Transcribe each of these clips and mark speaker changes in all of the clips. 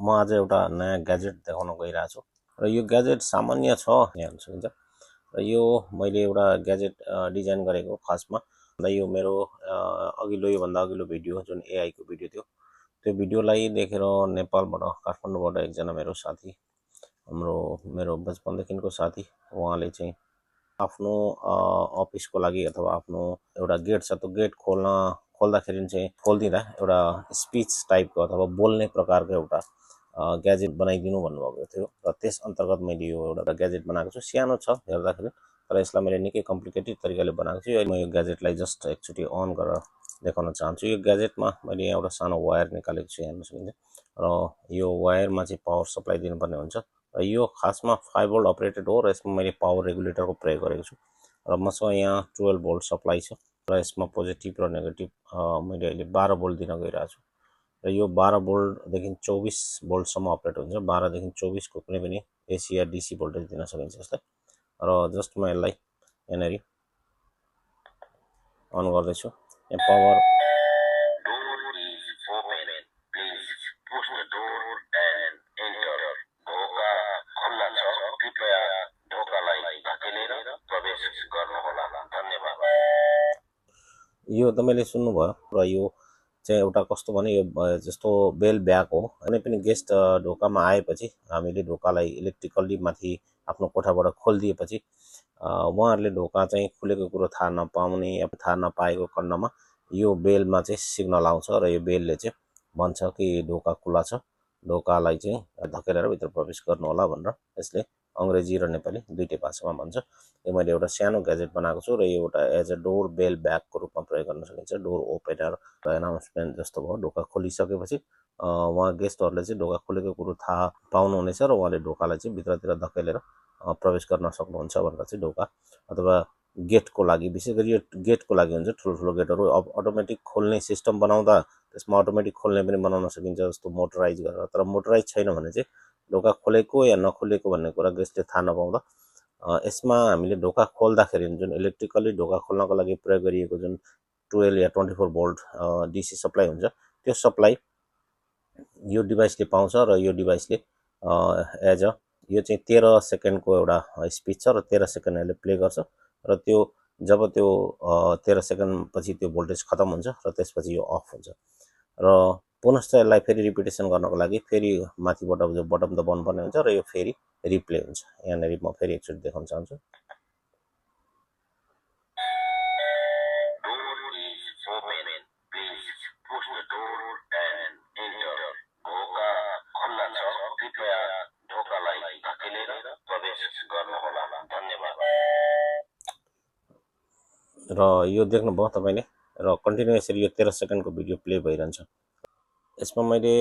Speaker 1: म आज एउटा नयाँ ग्याजेट देखाउन गइरहेको छु र यो ग्याजेट सामान्य छ हेर्न सकिन्छ र यो मैले एउटा ग्याजेट डिजाइन गरेको खासमा र यो मेरो अघिल्लो योभन्दा अघिल्लो भिडियो जुन एआई को भिडियो थियो त्यो भिडियोलाई देखेर नेपालबाट काठमाडौँबाट एकजना मेरो साथी मेरो बचपनदेखिको साथी उहाँले चाहिँ आफ्नो अफिसको लागि अथवा आफ्नो एउटा गेट छ त्यो गेट खोल्दाखेरि चाहिँ खोल्दिँदा एउटा स्पिच टाइपको अथवा बोल्ने प्रकारको एउटा ग्याजेट बनाइदिनु भन्नुभएको थियो र त्यस अन्तर्गत मैले यो एउटा ग्याजेट बनाएको छु। सानो छ हेर्दाखेरि तर यसलाई मैले निकै कम्प्लिकेटेड तरिकाले बनाएको छु। म यो ग्याजेटलाई जस्ट एकचोटि अन गरेर देखाउन चाहन्छु। यो ग्याजेटमा मैले यहाँ एउटा सानो वायर निकालेको छु हेर्न सकिन्छ र यो वायरमा चाहिँ पावर सप्लाई दिनुपर्ने हुन्छ र यो खासमा 5 भोल्ट अपरेटेड हो र यसमा मैले पावर रेगुलेटरको प्रयोग गरेको छु र मसँग यहाँ 12 भोल्ट सप्लाई छ र यसमा पोजिटिभ र नेगेटिभ मैले अहिले 12 भोल्ट दिन गइरहेको छु र यो 12 भोल्टदेखि 24 भोल्टसम्म अपरेट हुन्छ। 12 देखि 24 को कुनै पनि एसी या डीसी भोल्टेज दिन सकिन्छ यसलाई र जस्ट म यसलाई यहाँनेरि अन गर्दैछु। यहाँ पावर यो तपाईँले सुन्नुभयो र यो चाहिँ एउटा कस्तो भने यो जस्तो बेल ब्याग हो। कुनै पनि गेस्ट ढोकामा आएपछि हामीले ढोकालाई इलेक्ट्रिकल्ली माथि आफ्नो कोठाबाट खोलिदिएपछि उहाँहरूले ढोका चाहिँ खुलेको कुरो थाहा नपाउने या थाहा नपाएको खण्डमा यो बेलमा चाहिँ सिग्नल आउँछ र यो बेलले चाहिँ भन्छ कि ढोका खुला छ, ढोकालाई चाहिँ धकेलेर भित्र प्रवेश गर्नु होला भनेर यसले अङ्ग्रेजी र नेपाली दुईटै भाषामा भन्छ। यो मैले एउटा सानो ग्याजेट बनाएको छु र यो एउटा एज अ डोर बेल ब्यागको रूपमा प्रयोग गर्न सकिन्छ। डोर ओपेनर र एनाउन्समेन्ट जस्तो भयो। ढोका खोलिसकेपछि उहाँ गेस्टहरूले चाहिँ ढोका खुलेको कुरो थाहा पाउनुहुनेछ र उहाँले ढोकालाई चाहिँ भित्रतिर धकेलेर प्रवेश गर्न सक्नुहुन्छ भनेर चाहिँ ढोका अथवा गेटको लागि, विशेष गरी यो गेटको लागि हुन्छ। ठुलो गेटहरू अटोमेटिक खोल्ने सिस्टम बनाउँदा त्यसमा अटोमेटिक खोल्ने पनि बनाउन सकिन्छ जस्तो मोटराइज गरेर। तर मोटराइज छैन भने चाहिँ ढोका खोलेको या नखोलेको भन्ने कुरा गेस्टले थाहा नपाउँदा यसमा हामीले ढोका खोल्दाखेरि जुन इलेक्ट्रिकल्ली ढोका खोल्नको लागि प्रयोग गरिएको जुन 12 या 24 भोल्ट डीसी सप्लाई हुन्छ त्यो सप्लाई यो डिभाइसले पाउँछ र यो डिभाइसले एज अ यो चाहिँ 13 सेकेन्डको एउटा स्पिच छ र 13 सेकेन्ड यसले प्ले गर्छ र त्यो जब त्यो 13 सेकेन्ड पछि त्यो भोल्टेज खतम हुन्छ र त्यसपछि यो अफ हुन्छ र पुनश्च यसलाई फेरि रिपिटेसन गर्नको लागि फेरि माथिबाट जो बटन दबाउनु पर्ने हुन्छ र यो फेरि रिप्ले हुन्छ। यहाँनिर म फेरि एकचोटि देखाउन चाहन्छु। र यो देख्नुभयो तपाईँले र कन्टिन्यू यसरी यो 13 सेकेन्डको भिडियो प्ले भइरहन्छ। यसमा मैले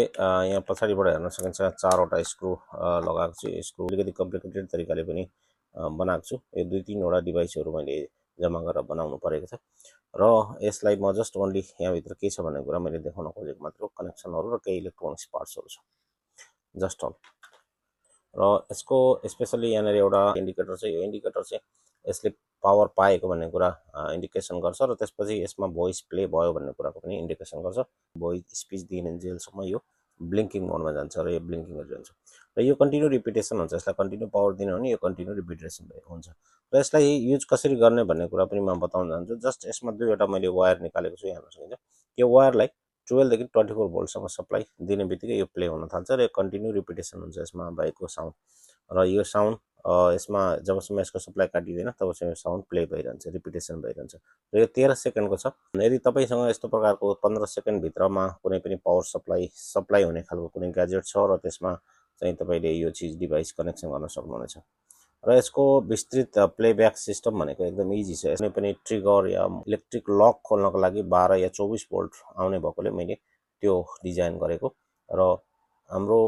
Speaker 1: यहाँ पछाडिबाट हेर्न सकिन्छ 4वटा स्क्रु लगाएको छु। स्क्रु अलिकति कम्प्लिकेटेड तरिकाले पनि बनाएको छु। यो 2-3वटा डिभाइसहरू मैले जम्मा गरेर बनाउनु परेको छ र यसलाई म जस्ट ओन्ली यहाँभित्र के छ भन्ने कुरा मैले देखाउन खोजेको मात्र हो। कनेक्सनहरू र केही इलेक्ट्रोनिक्स पार्ट्सहरू छ जस्ट अल। र यसको स्पेसली यहाँनिर एउटा इन्डिकेटर छ। यो इन्डिकेटर चाहिँ यसले पावर पाएको भन्ने कुरा इन्डिकेसन गर्छ र त्यसपछि यसमा भोइस प्ले भयो भन्ने कुराको पनि इन्डिकेसन गर्छ। भोइस स्पिच दिइन्जेलसम्म यो ब्लिङ्किङ मोडमा जान्छ र यो ब्लिङ्किङ गरिरहन्छ र यो कन्टिन्यू रिपिटेसन हुन्छ। यसलाई कन्टिन्यू पावर दिनु भने यो कन्टिन्यू रिपिटेसन हुन्छ र यसलाई युज कसरी गर्ने भन्ने कुरा पनि म बताउन चाहन्छु। जस्ट यसमा 2वटा मैले वायर निकालेको छु हेर्न सकिन्छ। यो वायरलाई 12 देखि 24 भोल्टसम्म सप्लाई दिने बित्तिकै यो प्ले हुन थाल्छ र यो कन्टिन्यू रिपिटेसन हुन्छ यसमा भएको साउन्ड र यो साउन्ड यसमा जबसम्म यसको सप्लाई काटिँदैन तबसम्म यो साउन्ड प्ले भइरहन्छ, रिपिटेसन भइरहन्छ र यो 13 सेकेन्डको छ। यदि तपाईँसँग यस्तो प्रकारको 15 सेकेन्ड भित्रमा कुनै पनि पावर सप्लाई हुने खालको कुनै ग्याजेट छ र त्यसमा चाहिँ तपाईँले यो चिज डिभाइस कनेक्सन गर्न सक्नुहुनेछ र यसको विस्तृत प्लेब्याक सिस्टम भनेको एकदम इजी छ। यसमै पनि ट्रिगर या इलेक्ट्रिक लक खोल्नको लागि 12 या 24 भोल्ट आउने भएकोले मैले त्यो डिजाइन गरेको र हाम्रो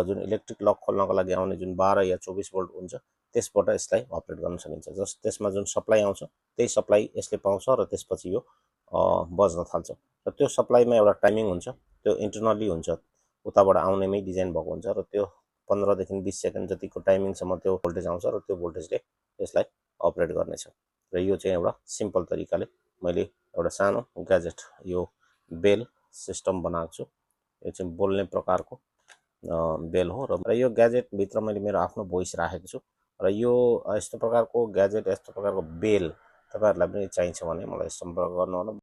Speaker 1: जुन इलेक्ट्रिक लक खोल्नको लागि आउने जुन 12 या 24 भोल्ट हुन्छ त्यसबाट यसलाई अपरेट गर्न सकिन्छ। जस्ट त्यसमा जुन सप्लाई आउँछ त्यही सप्लाई यसले पाउँछ र त्यसपछि यो बज्न थाल्छ र त्यो सप्लाईमा एउटा टाइमिङ हुन्छ। त्यो इन्टरनली हुन्छ, उताबाट आउनेमै डिजाइन भएको हुन्छ र त्यो 15 देखि 20 सेकेन्ड जतिको टाइमिङसम्म त्यो भोल्टेज आउँछ र त्यो भोल्टेजले यसलाई अपरेट गर्नेछ र यो चाहिँ एउटा सिम्पल तरिकाले मैले एउटा सानो ग्याजेट यो बेल सिस्टम बनाएको छु। यो चाहिँ बोल्ने प्रकारको बेल हो र यो ग्याजेटभित्र मैले मेरो आफ्नो भोइस राखेको छु र यो यस्तो प्रकारको ग्याजेट यस्तो प्रकारको बेल तपाईँहरूलाई पनि चाहिन्छ भने मलाई सम्पर्क गर्नुहोला।